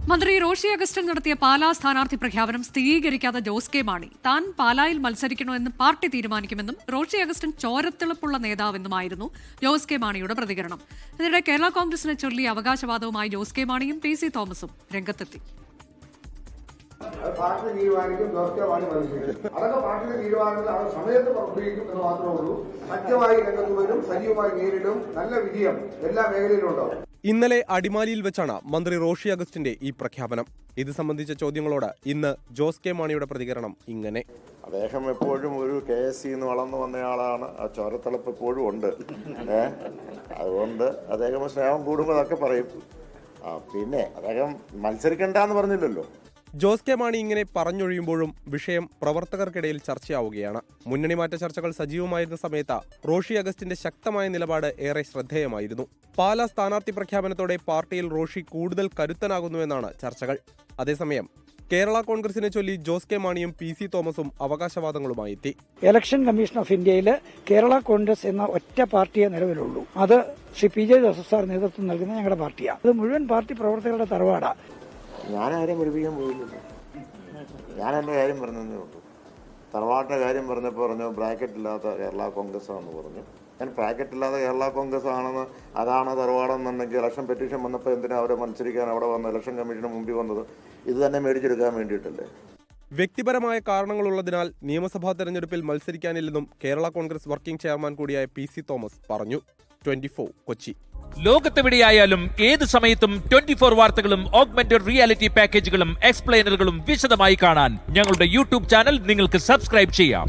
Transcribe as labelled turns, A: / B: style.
A: മന്ത്രി റോഷി അഗസ്റ്റിൻ നടത്തിയ പാലാ സ്ഥാനാർത്ഥി പ്രഖ്യാപനം സ്ഥിരീകരിക്കാത്ത ജോസ് കെ മാണി താൻ പാലായിൽ മത്സരിക്കണമെന്ന് പാർട്ടി തീരുമാനിക്കുമെന്നും റോഷി അഗസ്റ്റിൻ ചോരത്തിളപ്പുള്ള നേതാവെന്നുമായിരുന്നു ജോസ് കെ മാണിയുടെ പ്രതികരണം. ഇതിനിടെ കേരള കോൺഗ്രസിനെ ചൊല്ലി അവകാശവാദവുമായി ജോസ് കെ മാണിയും PC തോമസും രംഗത്തെത്തി.
B: പാർട്ടി തീരുമാനിക്കും, ജോസ് കെ മാണി മത്സരിക്കും. അതൊക്കെ പാർട്ടിയുടെ തീരുമാനങ്ങൾ ആ സമയത്ത് പുറപ്പെടുവിക്കും എന്ന് മാത്രമേ ഉള്ളൂ. സത്യമായി രംഗത്ത് വരും, സജീവമായി നേരിടും, നല്ല വിജയം എല്ലാ മേഖലയിലും ഉണ്ടാവും.
C: ഇന്നലെ അടിമാലിയിൽ വെച്ചാണ് മന്ത്രി റോഷി അഗസ്റ്റിന്റെ ഈ പ്രഖ്യാപനം. ഇത് സംബന്ധിച്ച ചോദ്യങ്ങളോട് ഇന്ന് ജോസ് കെ മാണിയുടെ പ്രതികരണം ഇങ്ങനെ:
D: അദ്ദേഹം എപ്പോഴും ഒരു KSC വളർന്നു വന്നയാളാണ്. ആ ചോരത്തിളപ്പ് എപ്പോഴും ഉണ്ട്. അതുകൊണ്ട് അദ്ദേഹം സ്നേഹം കൂടുമ്പോൾ അതൊക്കെ പറയും. പിന്നെ അദ്ദേഹം മത്സരിക്കണ്ടെന്ന് പറഞ്ഞില്ലല്ലോ.
C: ജോസ് കെ മാണി ഇങ്ങനെ പറഞ്ഞൊഴിയുമ്പോഴും വിഷയം പ്രവർത്തകർക്കിടയിൽ ചർച്ചയാവുകയാണ്. മുന്നണി മാറ്റ ചർച്ചകൾ സജീവമായിരുന്ന സമയത്ത് റോഷി അഗസ്റ്റിന്റെ ശക്തമായ നിലപാട് ഏറെ ശ്രദ്ധേയമായിരുന്നു. പാലാ സ്ഥാനാർത്ഥി പ്രഖ്യാപനത്തോടെ പാർട്ടിയിൽ റോഷി കൂടുതൽ കരുത്തനാകുന്നുവെന്നാണ് ചർച്ചകൾ. അതേസമയം കേരള കോൺഗ്രസിനെ ചൊല്ലി ജോസ് കെ മാണിയും PC തോമസും അവകാശവാദങ്ങളുമായി എത്തി.
E: ഇലക്ഷൻ കമ്മീഷൻ ഓഫ് ഇന്ത്യയിൽ കേരള കോൺഗ്രസ് എന്ന ഒറ്റ പാർട്ടിയെ നിലവിലുള്ളൂ. അത് ശ്രീ PJ ജോസഫ് സാർ നേതൃത്വം നൽകുന്ന ഞങ്ങളുടെ പാർട്ടിയാണ്. അത് മുഴുവൻ പാർട്ടി പ്രവർത്തകരുടെ തറവാടാണ്.
D: ഞാനാരെയും പഠിപ്പിക്കാൻ പോയില്ലല്ലോ. ഞാൻ എൻ്റെ കാര്യം പറഞ്ഞതേ ഉള്ളൂ. തറവാട്ടിൻ്റെ കാര്യം പറഞ്ഞപ്പോൾ പറഞ്ഞു ബ്രാക്കറ്റ് ഇല്ലാത്ത കേരള കോൺഗ്രസ് ആണെന്ന് പറഞ്ഞു. ഞാൻ ബ്രാക്കറ്റ് ഇല്ലാത്ത കേരള കോൺഗ്രസ് ആണെന്ന്, അതാണ് തറവാടെന്നുണ്ടെങ്കിൽ ഇലക്ഷൻ പെറ്റീഷൻ വന്നപ്പോൾ എന്തിനാണ് അവരെ മത്സരിക്കാൻ അവിടെ വന്ന് ഇലക്ഷൻ കമ്മീഷന് മുമ്പിൽ വന്നത്? ഇത് തന്നെ മേടിച്ചെടുക്കാൻ വേണ്ടിയിട്ടല്ലേ.
C: വ്യക്തിപരമായ കാരണങ്ങളുള്ളതിനാൽ നിയമസഭാ തെരഞ്ഞെടുപ്പിൽ മത്സരിക്കാനില്ലെന്നും കേരള കോൺഗ്രസ് വർക്കിംഗ് ചെയർമാൻ കൂടിയായ PC തോമസ് പറഞ്ഞു. 24 കൊച്ചി.
F: ലോകത്തെവിടെയായാലും ഏത് സമയത്തും 24 വാർത്തകളും ഓഗ്മെന്റഡ് റിയാലിറ്റി പാക്കേജുകളും എക്സ്പ്ലെയിനറുകളും വിശദമായി കാണാൻ ഞങ്ങളുടെ YouTube ചാനൽ നിങ്ങൾക്ക് സബ്സ്ക്രൈബ് ചെയ്യാം.